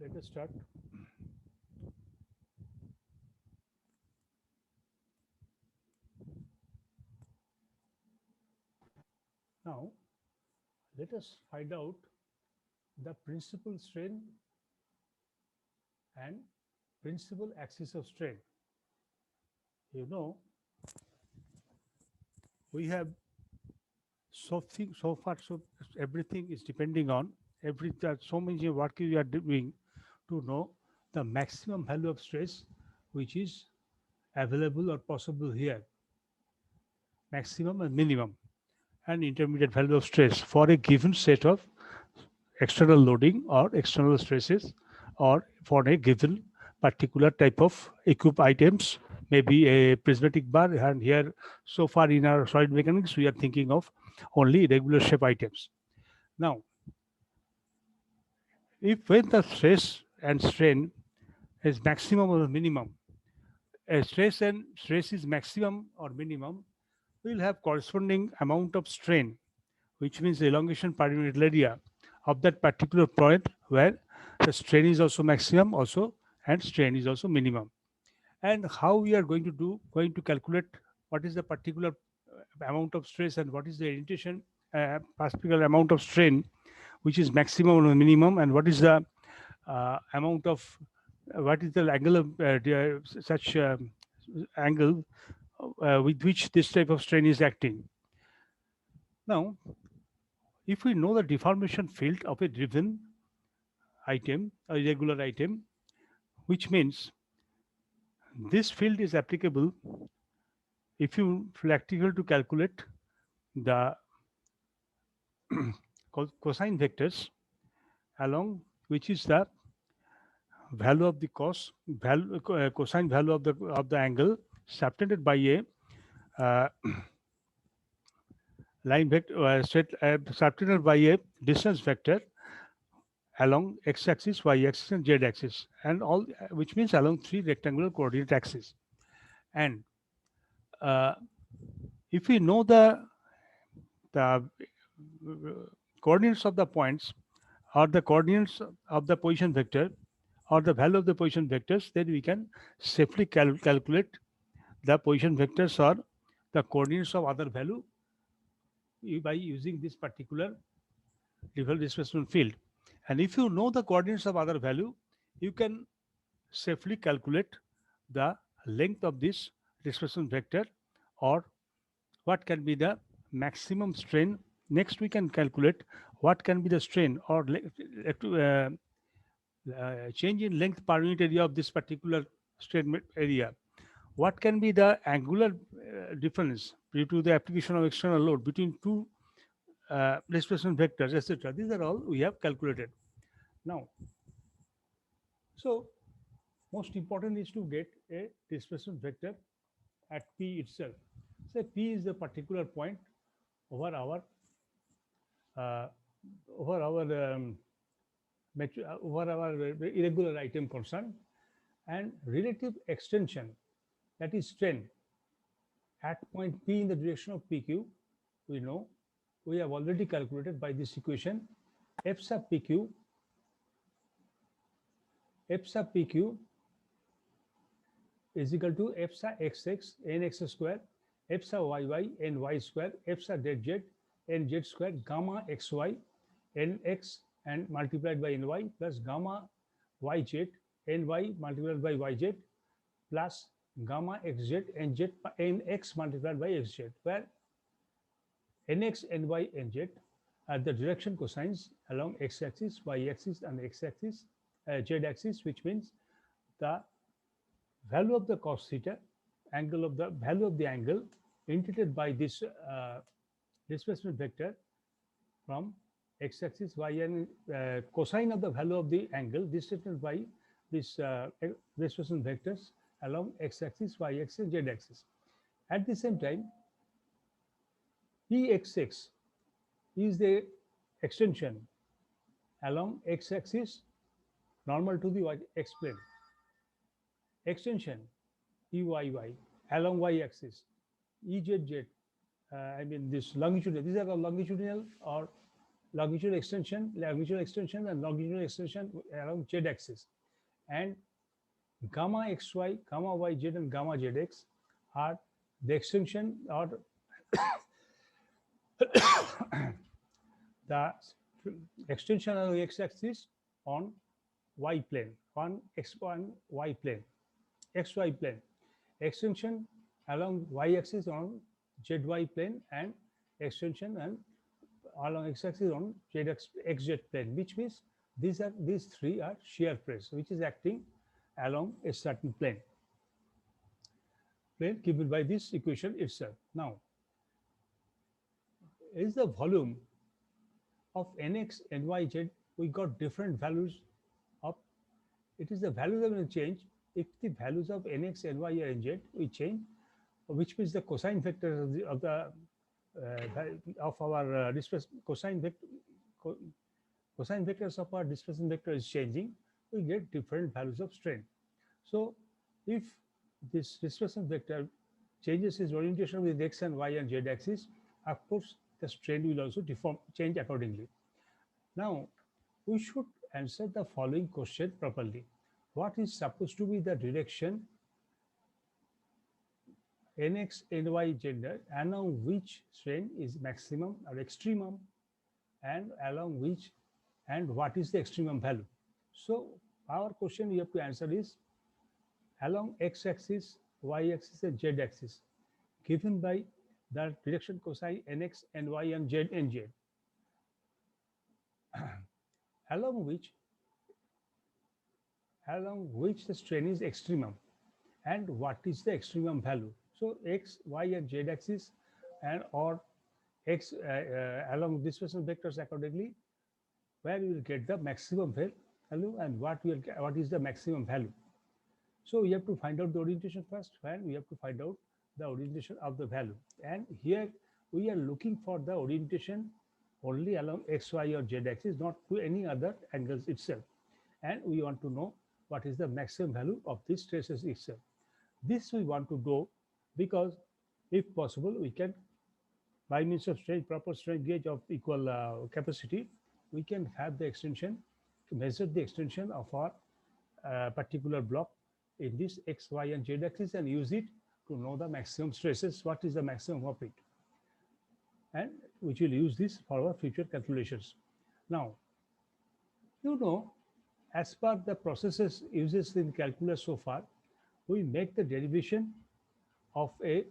Let us start. Now, let us find out the principal strain and principal axis of strain. You know, we have so far, everything is depending on so many work we are doing to know the maximum value of stress which is available or possible here, maximum and minimum, and intermediate value of stress for a given set of external loading or external stresses, or for a given particular type of equip items, maybe a prismatic bar. And here, so far in our solid mechanics, we are thinking of only regular shape items. Now, if when the stress and strain is maximum or minimum, a stress is maximum or minimum, we will have corresponding amount of strain, which means the elongation per unit area of that particular point where the strain is also maximum also and strain is also minimum. And how we are going to calculate what is the particular amount of stress and what is the orientation particular amount of strain which is maximum or minimum, and what is the amount of what is the angle of such angle with which this type of strain is acting. Now, if we know the deformation field of a driven item, a irregular item, which means this field is applicable if you practical to calculate the cosine vectors along which is the value of the cosine value of the angle subtended by a line vector subtended by a distance vector along x-axis, y-axis, and z-axis, and all, which means along three rectangular coordinate axes. And if we know the coordinates of the points or the coordinates of the position vector or the value of the position vectors, then we can safely calculate the position vectors or the coordinates of other value by using this particular displacement field. And if you know the coordinates of other value, you can safely calculate the length of this displacement vector or what can be the maximum strain. Next, we can calculate what can be the strain or change in length per unit area of this particular strain area. What can be the angular difference due to the application of external load between two displacement vectors, etc. These are all we have calculated. Now, so most important is to get a displacement vector at P itself. Say P is a particular point over our uh, over our over our irregular item concern, and relative extension, that is strain at point P in the direction of PQ, we know, we have already calculated by this equation. F sub PQ is equal to F sub XX nx square, F sub YY ny square, F sub ZZ nz square, gamma XY nx and multiplied by ny plus gamma yz ny multiplied by yz plus gamma xz nz nx multiplied by xz, where nx, ny, nz are the direction cosines along x-axis, y-axis, and x-axis, z-axis, which means the value of the cos theta, angle of the value of the angle integrated by this displacement vector from x-axis y and cosine of the value of the angle distributed by this displacement vectors along x-axis, y-axis, z-axis. At the same time, Exx is the extension along x-axis normal to the x plane, extension Eyy along y-axis, EZZ. I mean this longitudinal. These are the longitudinal or longitudinal extension, and longitudinal extension along z-axis, and gamma xy, gamma yz, and gamma zx are the extension or the extension of the x-axis on y plane, on x1 y plane, xy plane, extension along y-axis on zy plane, and extension and along x-axis on xz plane, which means these three are shear press, which is acting along a certain plane given by this equation itself. Now, is the volume of nx, ny, z, we got different values of, it is the values that will change. If the values of nx, ny, or nz we change, which means the cosine vector of our cosine vector, cosine vectors of our displacement vector is changing, we get different values of strain. So if this displacement vector changes its orientation with x and y and z axis, of course the strain will also change accordingly. Now we should answer the following question properly. What is supposed to be the direction nx, ny, z along which strain is maximum or extremum, and along which, and what is the extremum value? So our question we have to answer is along x-axis, y-axis, and z-axis, given by the direction cosine nx, ny, and z, nz, along which the strain is extremum, and what is the extremum value. So x, y, and z axis, and or x along displacement vectors accordingly, where we will get the maximum value, and what is the maximum value. So we have to find out the orientation first, and we have to find out the orientation of the value. And here we are looking for the orientation only along x, y, or z axis, not to any other angles itself. And we want to know what is the maximum value of these stresses itself. This we want to do because if possible, we can, by means of proper strain gauge of equal capacity, we can have the extension to measure the extension of our particular block in this x, y, and z axis, and use it to know the maximum stresses, what is the maximum of it, and which will use this for our future calculations. Now, as per the processes uses in calculus so far, we make the derivation of a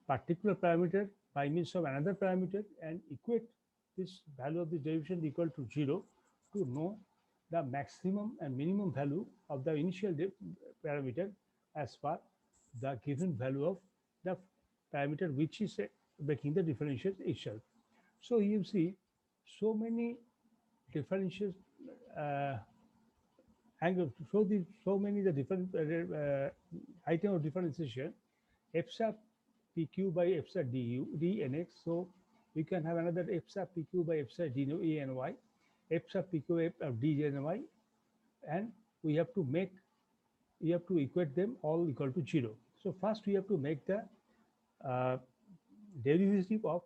particular parameter by means of another parameter and equate this value of the derivation equal to 0 to know the maximum and minimum value of the initial parameter as per the given value of the parameter which is making the differential itself. So you see so many differentials angle, so many the different item of differentiation, epsilon pq by epsilon du dnx. So we can have another epsilon pq by epsilon d nu a and y, epsilon pq of d and y, and we have to equate them all equal to 0. So first we have to make the derivative of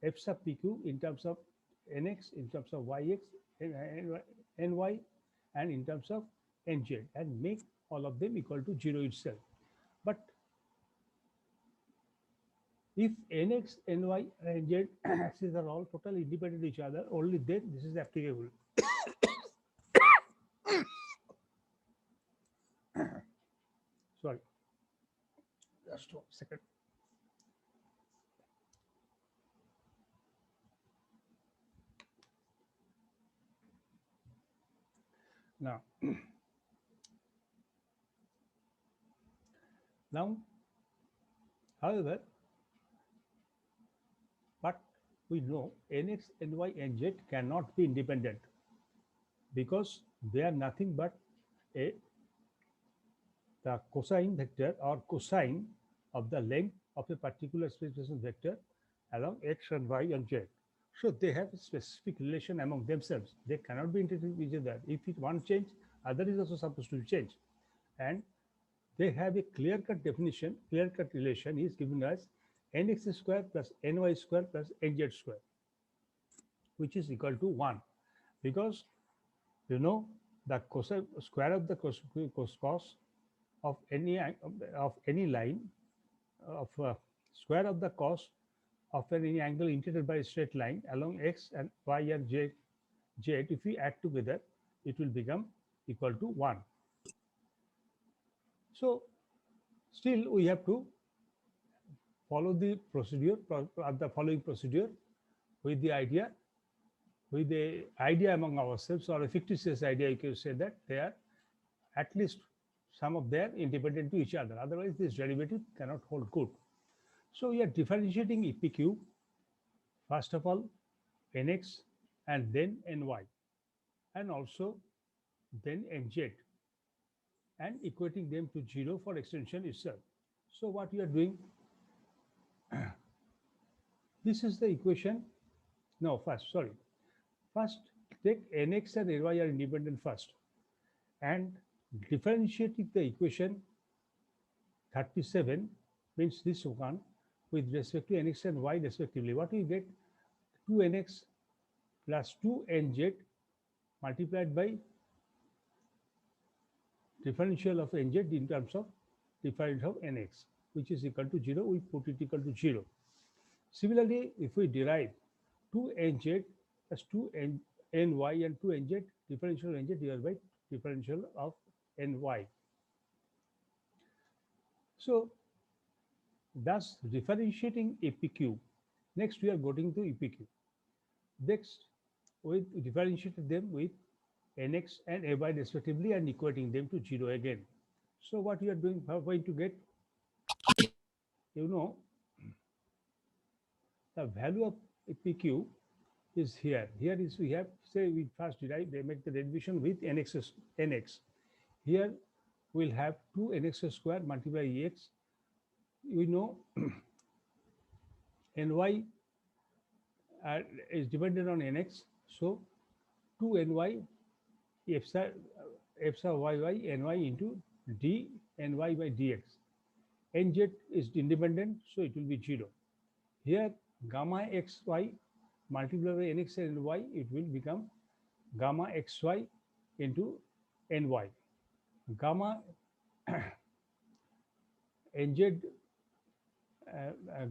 epsilon pq in terms of nx, in terms of yx, ny, and in terms of nz, and make all of them equal to 0 itself. But if nx, ny, and nz axes are all totally independent of each other, only then this is applicable. Sorry, just 1 second. Now, Now, however, but we know nx, ny, nz cannot be independent because they are nothing but a the cosine vector or cosine of the length of a particular space-based vector along x and y and z. So they have a specific relation among themselves. They cannot be integrated with each other. If it one change, other is also supposed to change. And they have a clear-cut definition, clear-cut relation is given as nx square plus ny square plus nz square, which is equal to 1. Because you know the cosine square of the cos of any line of square of the cos of any angle integrated by a straight line along x and y and z, if we add together, it will become equal to 1. So still we have to follow the procedure, the following procedure with the idea, among ourselves, or a fictitious idea, you can say that they are at least some of them independent to each other. Otherwise, this derivative cannot hold good. So we are differentiating EPQ, first of all, nx and then ny, and also then nz, and equating them to 0 for extension itself. So what we are doing, this is the equation. No, first take nx and ny are independent first, and differentiating the equation 37 means this one with respect to nx and y respectively. What we get? 2nx plus 2nz multiplied by differential of nz in terms of differential of nx, which is equal to 0. We put it equal to 0. Similarly, if we derive 2nz plus 2ny and 2nz, differential of nz divided by differential of ny. So thus differentiating EPQ. Next we are going to EPQ. Next we differentiated them with nx and ny respectively and equating them to 0 again. So what we are doing, we are going to get, you know, the value of EPQ is here. Here is we have, say we first derive, they make the derivation with nx. Here we'll have 2nx square multiplied by ex. We know ny is dependent on nx, so 2ny epsilon yy ny into d ny by dx. Nz is independent, so it will be 0. Here gamma xy multiplied by nx and ny, it will become gamma xy into ny. Gamma nz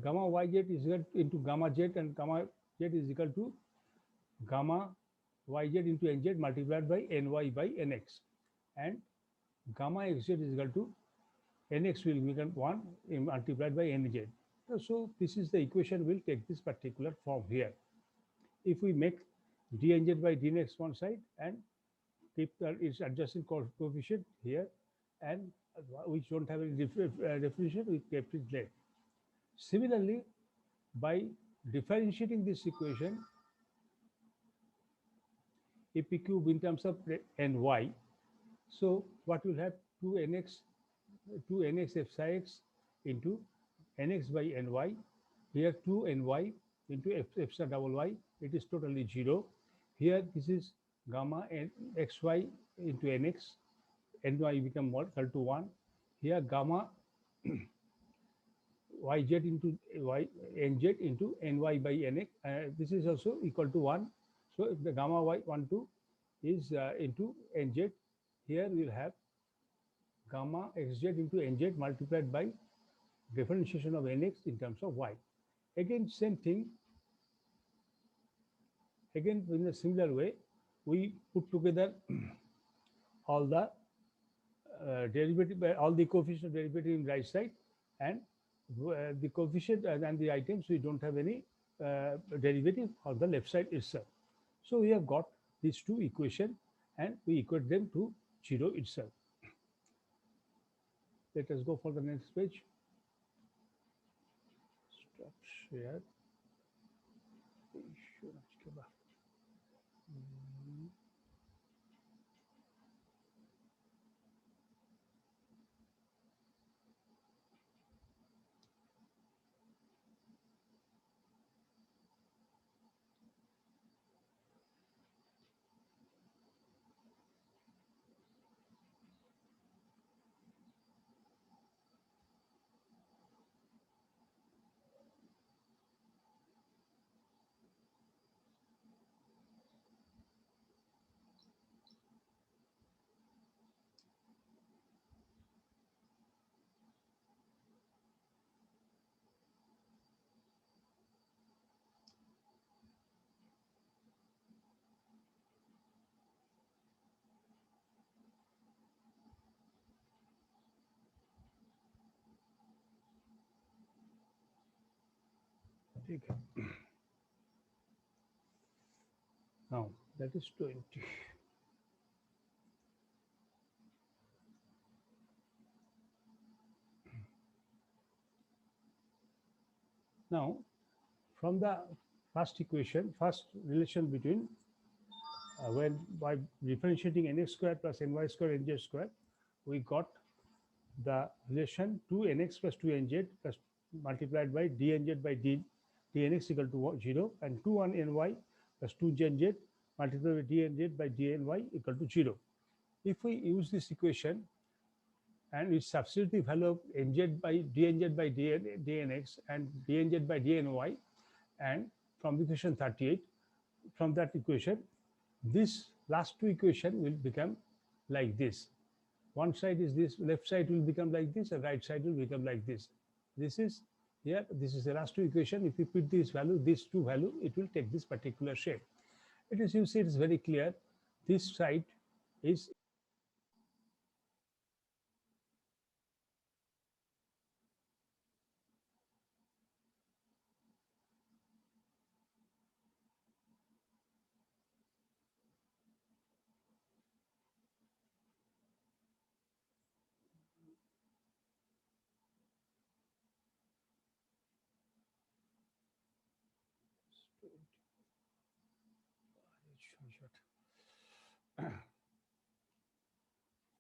gamma yz is equal into gamma z, and gamma z is equal to gamma yz into nz multiplied by ny by nx, and gamma xz is equal to nx will become 1 multiplied by nz. So this is the equation will take this particular form here. If we make dnz by dnx one side and keep its adjacent coefficient here, and which don't have any definition, we kept it there. Similarly, by differentiating this equation, EPQ in terms of ny, so what will have 2nx psi x into nx by ny, here 2ny into epsilon double y, it is totally 0. Here this is gamma xy into nx, ny become equal to 1. Here gamma yz into nz into ny by nx, this is also equal to 1. So if the gamma y12 is into nz, here we will have gamma xz into nz multiplied by differentiation of nx in terms of y. Again, same thing. Again, in a similar way, we put together all the derivative, all the coefficient of derivative in right side, and the coefficient and the items we don't have any derivative on the left side itself. So we have got these two equations and we equate them to 0 itself. Let us go for the next page. Stop share. Now that is 20. Now from the first equation, first relation between when by differentiating nx square plus ny square nz square, we got the relation 2nx plus 2nz plus multiplied by dnz by dnx equal to 0 and 2 plus 2nz multiplied by dnz by dny equal to 0. If we use this equation and we substitute the value of nz by dnz by dnx and dnz by dny, and from equation 38, from that equation, this last two equation will become like this. One side is this, left side will become like this, and right side will become like this. This is here, this is the last two equation. If you put this value, these two value, it will take this particular shape. It is, you see, it's very clear. This side is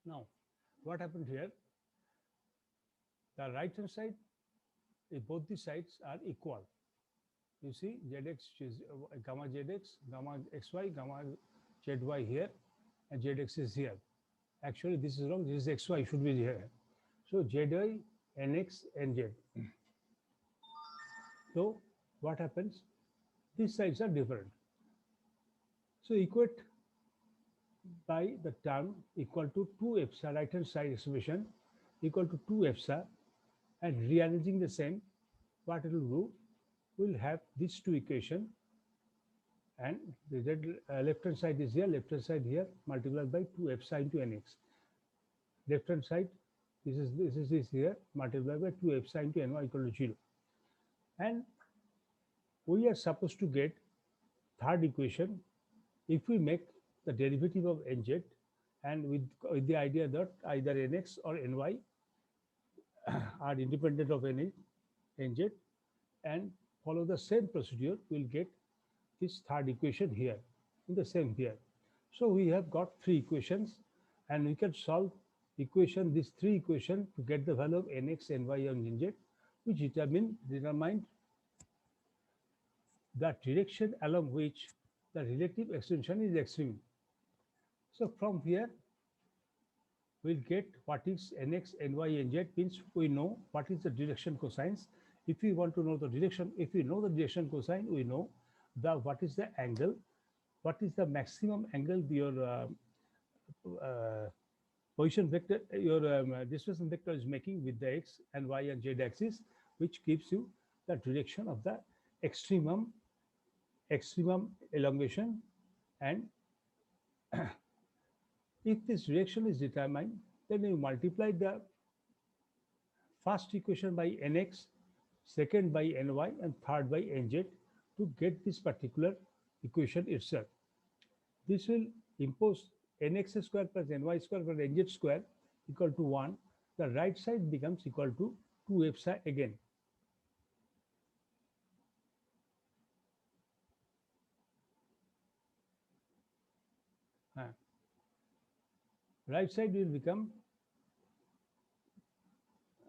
now what happened here? The right hand side, both the sides are equal. You see, zx is gamma zx, gamma xy, gamma zy here, and zx is here. Actually, this is wrong. This is xy, should be here. So zy, nx, nz. So what happens? These sides are different. So equate by the term equal to 2 epsilon, right hand side expression equal to 2 epsilon, and rearranging the same, what it will do, we'll have these two equation, and the left hand side is here, left hand side here, multiplied by 2 epsilon into nx. Left hand side, this is here, multiplied by 2 epsilon into ny equal to 0. And we are supposed to get third equation if we make the derivative of nz, and with the idea that either nx or ny are independent of any nz, and follow the same procedure, we'll get this third equation here in the same here. So we have got three equations, and we can solve these three equations to get the value of nx, ny, and nz, which determine the direction along which the relative extension is extreme. So from here, we'll get what is nx, ny, nz, means we know what is the direction cosines. If we want to know the direction, if we know the direction cosine, we know what is the angle, what is the maximum angle your position vector, your displacement vector is making with the x and y and z axis, which gives you the direction of the extremum elongation. And if this direction is determined, then you multiply the first equation by nx, second by ny, and third by nz to get this particular equation itself. This will impose nx square plus ny square plus nz square equal to 1. the right side becomes equal to 2 epsilon again. Right side will become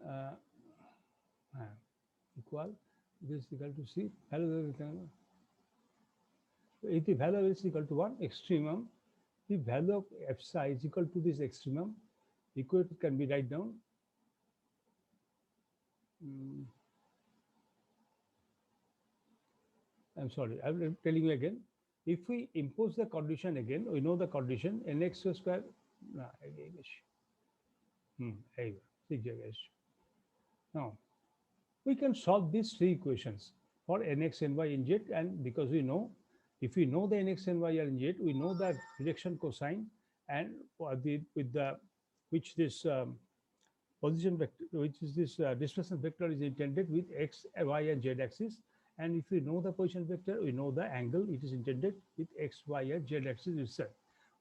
uh, equal, this is equal to C, value if the value is equal to 1 extremum, the value of epsilon is equal to this extremum, equation can be write down. I'm sorry, I'm telling you again. If we impose the condition again, we know the condition nx square. Now, we can solve these three equations for nx, ny, nz, and because we know, if we know the nx, ny, or nz, we know the direction cosine and with the which this position vector, which is this displacement vector is intended with x, y, and z axis. And if we know the position vector, we know the angle it is intended with x, y, and z axis itself,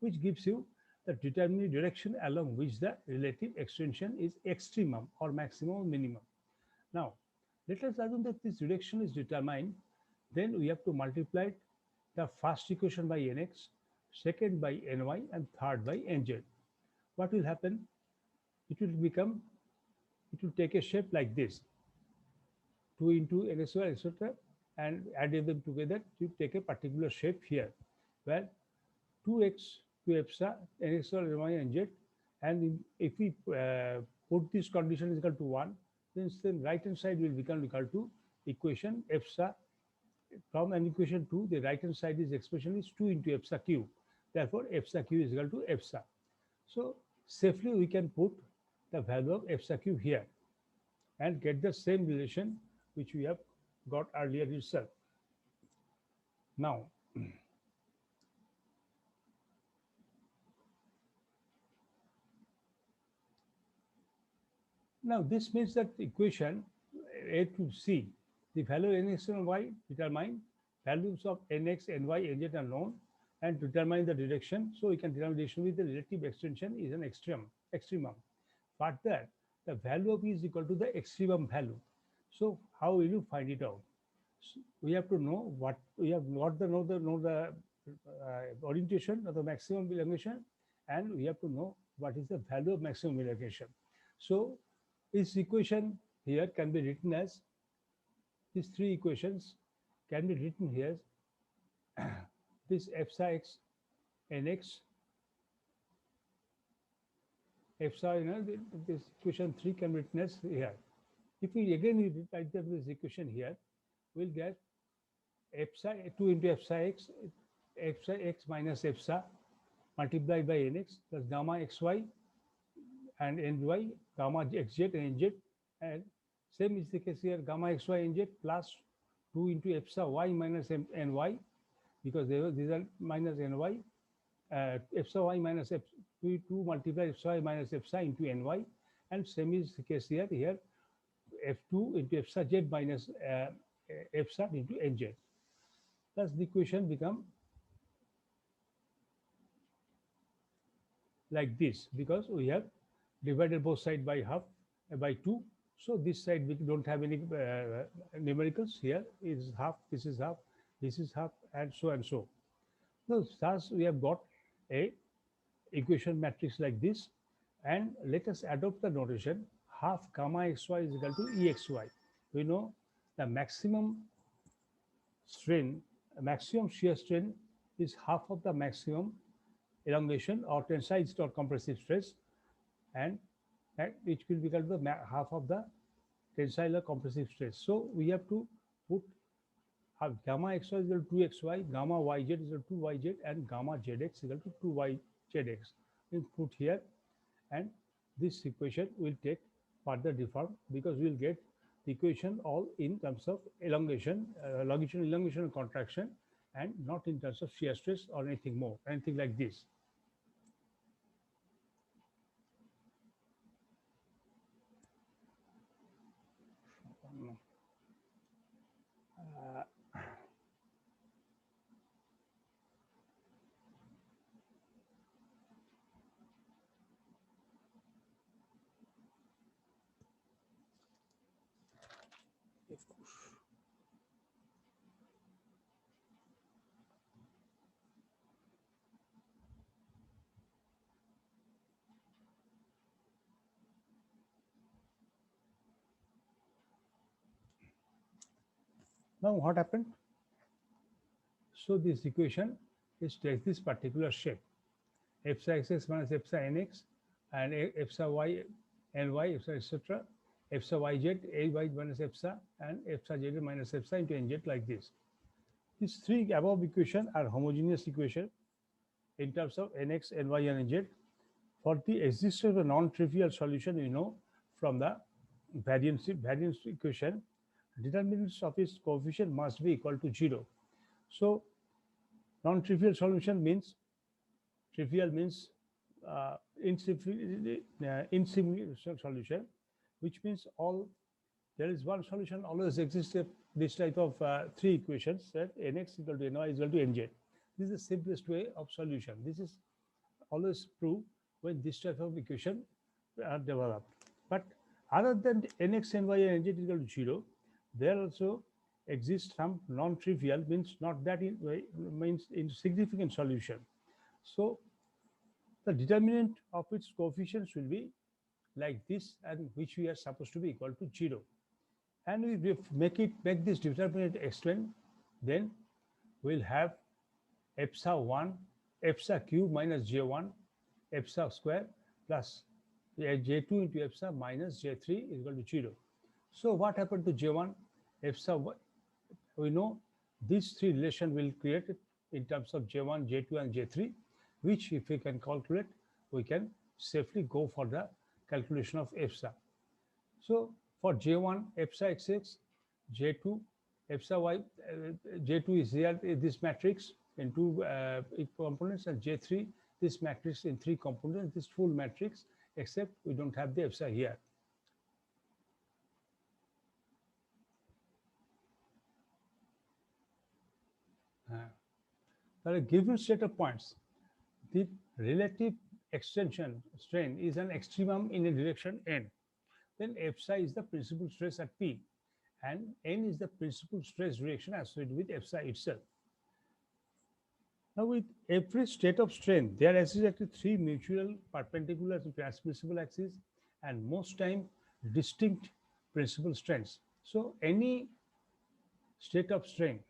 which gives you the determinate direction along which the relative extension is extremum or maximum or minimum. Now, let us assume that this direction is determined. Then we have to multiply the first equation by nx, second by ny, and third by nz. What will happen? It will take a shape like this: 2 into n square, etc., and adding them together to take a particular shape here, where 2x, 2 epsilon, n square, y, and z, and if we put this condition is equal to 1, then right hand side will become equal to equation epsilon. From an equation 2, the right hand side is expression is 2 into epsilon q. Therefore, epsilon q is equal to epsilon. So safely we can put the value of epsilon q here and get the same relation which we have got earlier itself. Now, this means that equation A to C, the value nx and y determine values of nx, ny, nz are known and determine the direction. So we can determine direction with the relative extension is an extremum. Further, the value of E is equal to the extremum value. So how will you find it out? So we have to know what we have got the know the orientation of the maximum elongation, and we have to know what is the value of maximum elongation. So this equation here can be written as, these three equations can be written here. This epsilon x nx, epsilon, this equation 3 can be written as here. If we again write this equation here, we'll get epsilon 2 into epsilon x minus epsilon multiplied by nx plus gamma xy and ny, gamma xz and nz, and same is the case here, gamma xy nz plus 2 into epsilon y minus ny, because these are minus ny, epsilon y minus 2 multiplied epsilon y minus epsilon into ny, and same is the case here, f2 into epsilon z minus epsilon into nz. Thus the equation become like this, because we have divided both sides by half, by 2. So this side we don't have any numericals. Here is half, this is half, this is half, and so and so. Now, thus we have got a equation matrix like this, and let us adopt the notation half gamma xy is equal to exy. We know the maximum strain, maximum shear strain is half of the maximum elongation or tensile or compressive stress, and which will be equal to the half of the tensile or compressive stress. So we have to put gamma xy is equal to 2xy, gamma yz is equal to yz, and gamma zx is equal to 2yzx. We put here, and this equation will take further deform, because we will get the equation all in terms of elongation, longitudinal elongation and contraction, and not in terms of shear stress or anything more, anything like this. Of course. Now what happened? So this equation is takes this particular shape, epsilon xx minus epsilon nx, and epsilon y ny epsilon etc. Epsilon yz ay minus epsilon and epsilon z minus epsilon into nz like this. These three above equations are homogeneous equation in terms of nx, ny, and nz. For the existence of a non-trivial solution, we know from the variance equation, determinants of its coefficient must be equal to 0. So non-trivial solution means trivial means insignificant solution, which means all there is one solution always exists if this type of three equations that nx equal to ny is equal to nz. This is the simplest way of solution. This is always true when this type of equation are developed. But other than nx, ny, and nz equal to 0, there also exists some non-trivial, means not that means insignificant solution. So the determinant of its coefficients will be like this, and which we are supposed to be equal to 0. And we make this determinant extend, then we'll have epsilon 1 epsilon cube minus j1 epsilon square plus j2 into epsilon minus j3 is equal to 0. So what happened to j1 epsilon? We know these three relations will create it in terms of j1, j2, and j3, which if we can calculate, we can safely go for the calculation of epsilon. So for j1 epsilon xx, j2 epsilon y, j2 is here this matrix in two components, and j3 this matrix in three components, this full matrix, except we don't have the epsilon here. There are a given set of points. The relative extension strain is an extremum in a direction n. Then epsilon is the principal stress at P, and n is the principal stress direction associated with epsilon itself. Now, with every state of strain, there exists actually three mutual perpendicular transmissible axes, and most time distinct principal strains. So, any state of strain,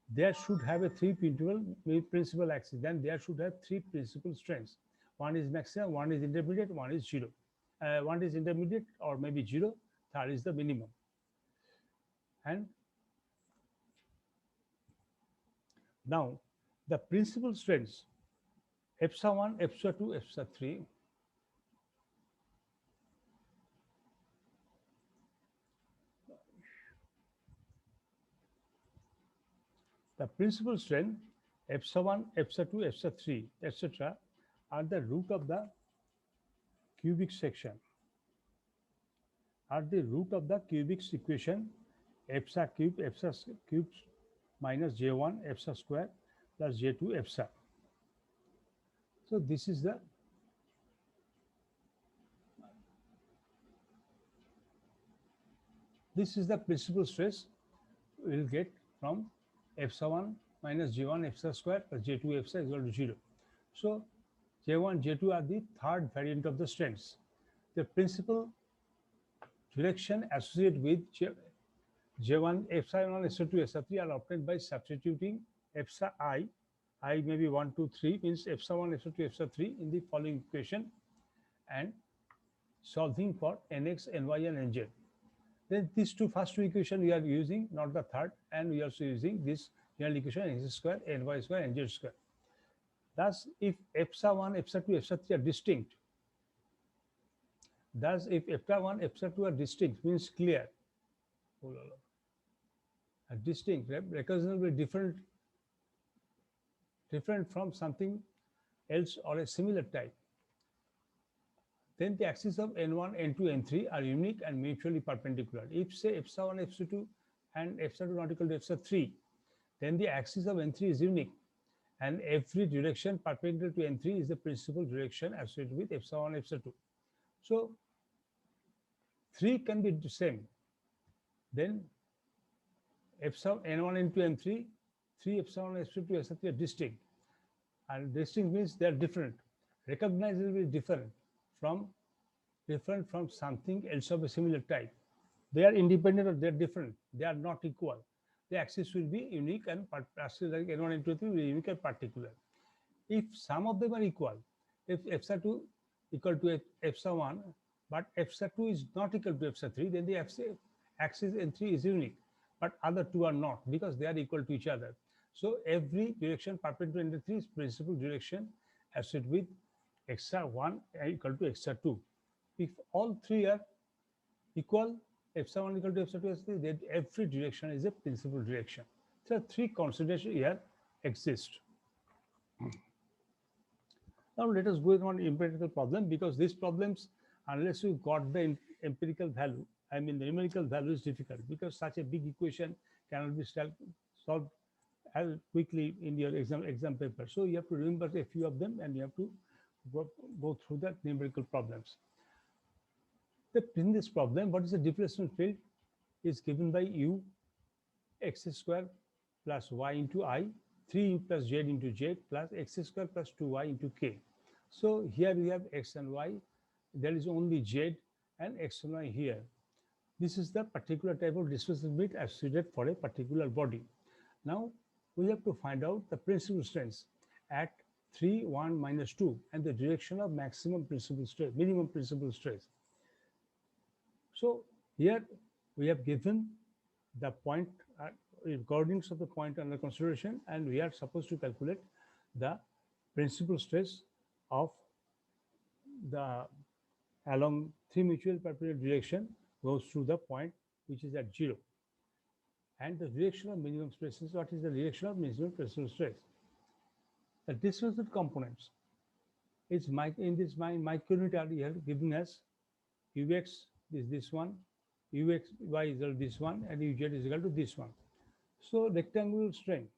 there should have a three principal axis. Then there should have three principal strains. One is maximum, one is intermediate, one is zero. One is intermediate or maybe zero. Third is the minimum. And now the principal strains, epsilon 1, epsilon 2, epsilon 3. The principal strain, epsilon 1, epsilon 2, epsilon 3, etc., are the root of the cubic section. Are the root of the cubic equation, epsilon cube minus j1 epsilon square plus j2 epsilon. So this is the principal stress we will get from epsilon 1 minus j1 epsilon square plus j2 epsilon is equal to 0. So j1, j2 are the third variant of the strains. The principal direction associated with j1 epsilon 1 epsilon 2 epsilon 3 are obtained by substituting epsilon I may be 1, 2, 3, means epsilon 1 epsilon 2 epsilon 3 in the following equation, and solving for nx, ny, and nz. Then these first two equations we are using, not the third, and we are also using this general equation x square, ny square, nz square. Thus, if epsilon 1, epsilon 2, epsilon 3 are distinct, thus if epsilon 1, epsilon 2 are distinct, means clear, distinct, recognizably different from something else or a similar type, then the axes of n1, n2, n3 are unique and mutually perpendicular. If say epsilon 1, epsilon 2 and epsilon 2 not equal to epsilon 3, then the axis of n3 is unique, and every direction perpendicular to n3 is the principal direction associated with epsilon 1, epsilon 2. So 3 can be the same. Then epsilon n1, n2, n3, 3 epsilon s2 to s3 are distinct. And distinct means they are different, recognizably from different from something else of a similar type. They are independent or they are different. They are not equal. The axis will be unique and axis like n1 and n2 will be unique and particular. If some of them are equal, if epsilon 2 equal to epsilon 1, but epsilon 2 is not equal to epsilon 3, then the axis n3 is unique, but other two are not because they are equal to each other. So every direction perpendicular to n3 is principal direction associated with extra 1 equal to extra 2. If all three are equal, epsilon 1 equal to epsilon 2, then every direction is a principal direction. So three considerations here exist. Now let us go with one empirical problem, because these problems, unless you got the empirical value, I mean the numerical value is difficult, because such a big equation cannot be solved as quickly in your exam paper. So you have to remember a few of them and you have to go through the numerical problems. In this problem, what is the displacement field is given by u x square plus y into I, 3 plus z into j plus x square plus 2y into k. So here we have x and y. There is only z and x and y here. This is the particular type of displacement field associated for a particular body. Now we have to find out the principal strength at 3, 1, minus 2 and the direction of maximum principal stress, minimum principal stress. So here we have given the point coordinates of the point under consideration, and we are supposed to calculate the principal stress of the along 3 mutual perpendicular direction goes through the point which is at 0. And the direction of minimum stress is what is the direction of minimum principal stress. The displacement components is in this microunit are here given as ux is this one, ux y is equal to this one, and uz is equal to this one. So rectangular strength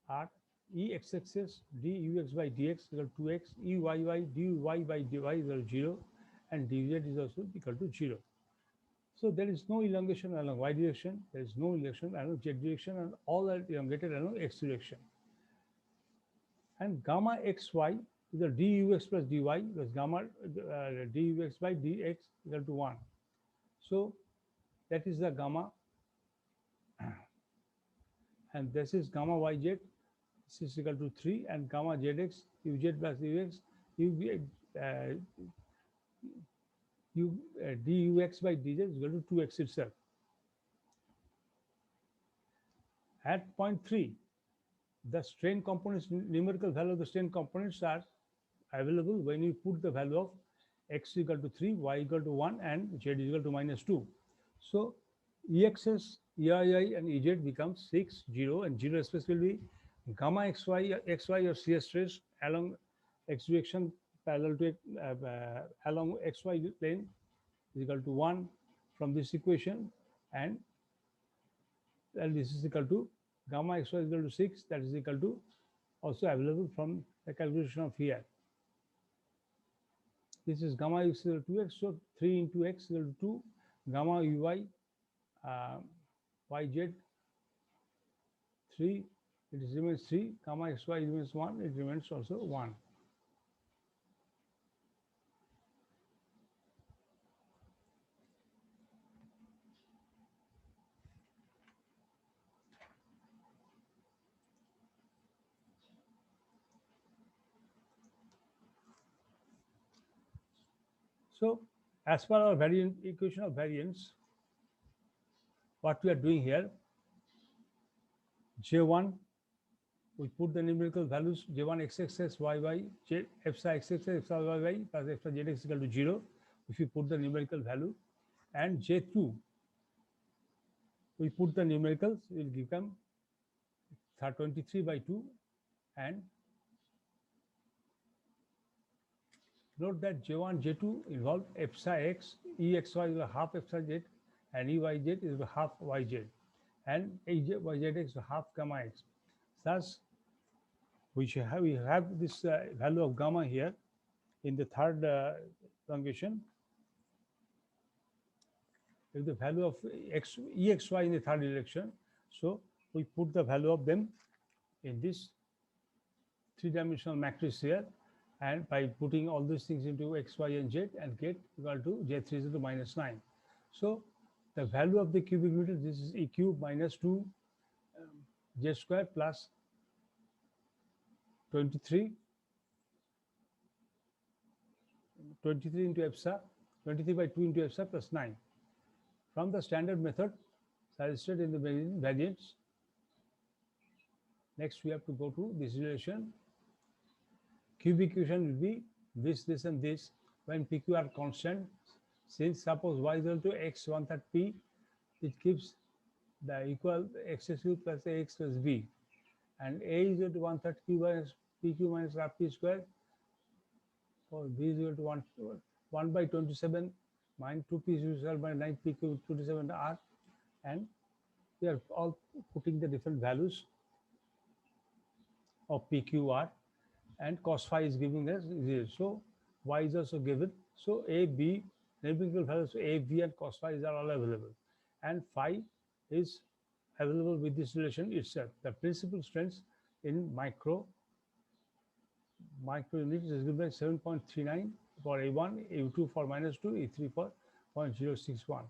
are exxs dux by dx equal to 2x, eyy dy by dy is equal to 0, and dz is also equal to 0. So there is no elongation along y direction, there is no elongation along z direction, and all are elongated along x direction. And gamma xy is the dux plus dy plus gamma dux by dx equal to 1. So that is the gamma, and this is gamma yz, this is equal to 3, and gamma zx uz plus ux dux by dz is equal to 2x itself. At point 3, the strain components, numerical value of the strain components are available when you put the value of x equal to 3, y equal to 1, and z is equal to minus 2. So exs, ei, and ez becomes 6, 0, and 0 space will be gamma xy or shear stress along x direction parallel to along xy plane is equal to 1 from this equation, and this is equal to gamma xy is equal to 6, that is equal to also available from the calculation of here. This is gamma x equal to 2x, so 3 into x equal to 2, gamma uy yz 3, it remains 3, gamma xy remains 1, it remains also 1. So as per our equation of variance, what we are doing here, J1, we put the numerical values J1 xxx yy, J epsilon xxx epsilon yy plus epsilon zx equal to 0. If you put the numerical value, and J2, we put the numericals, will become 23 by 2, and note that J1, J2 involve epsilon x, exy is half epsilon z, and eyz is half yz, and yzx is half gamma x. Thus, we have this value of gamma here in the third elongation. if the value of exy in the third direction, so we put the value of them in this three-dimensional matrix here, and by putting all these things into x, y, and z, and get equal to z3 is equal to minus 9. So the value of the cubic meter, this is e cube minus 2 z square plus 23 into epsa, 23 by 2 into epsa plus 9. From the standard method suggested in the variants, next we have to go to this relation. Cubic equation will be this, and this when PQ are constant. Since suppose y is equal to x 1/3 p, it gives the equal x cube plus ax plus b, and a is equal to 1/3 q minus pq minus p square, or b is equal to 1 by 27 minus 2p square by 9 pq 27 r, and we are all putting the different values of pqr, and cos phi is giving us 0. So y is also given. So a, b, numerical values a, b, and cos phi are all available, and phi is available with this relation itself. The principal strength in micro units is given by 7.39 for A1, A2 for -2, A3 for 0.061.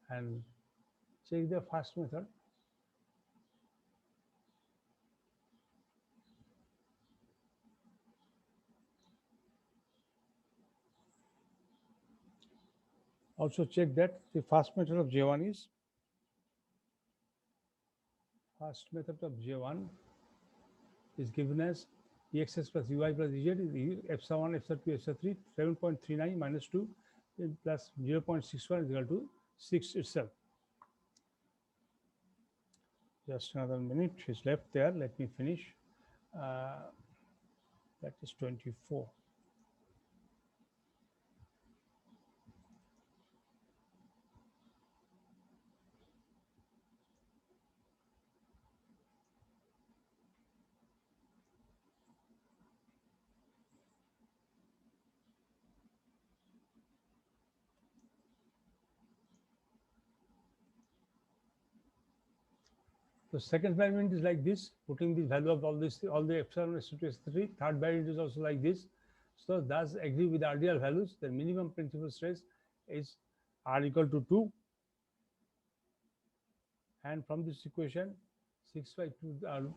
And check the first method. Also check that the first method of J1 is given as exs plus uy plus ez is epsilon 1, epsilon 2, epsilon 3, 7.39 minus 2 plus 0.61 is equal to 6 itself. Just another minute is left there. Let me finish. That is 24. The second variant is like this, putting the value of all the epsilon S2S3. Third variant is also like this. So thus agree with the RDL values, the minimum principal stress is R equal to 2. And from this equation, 6 by 2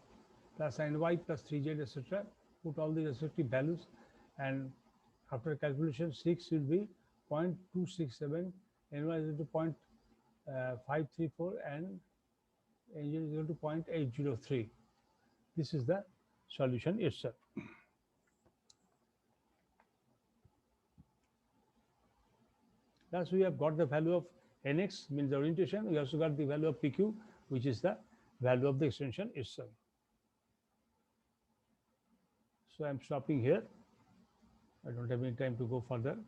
plus ny plus 3z, etc. Put all the respective values, and after calculation, 6 will be 0.267, ny is equal to 0.534, and Ng is equal to 0.803. This is the solution itself. Thus, we have got the value of Nx, means the orientation. We also got the value of PQ, which is the value of the extension itself. So I'm stopping here. I don't have any time to go further.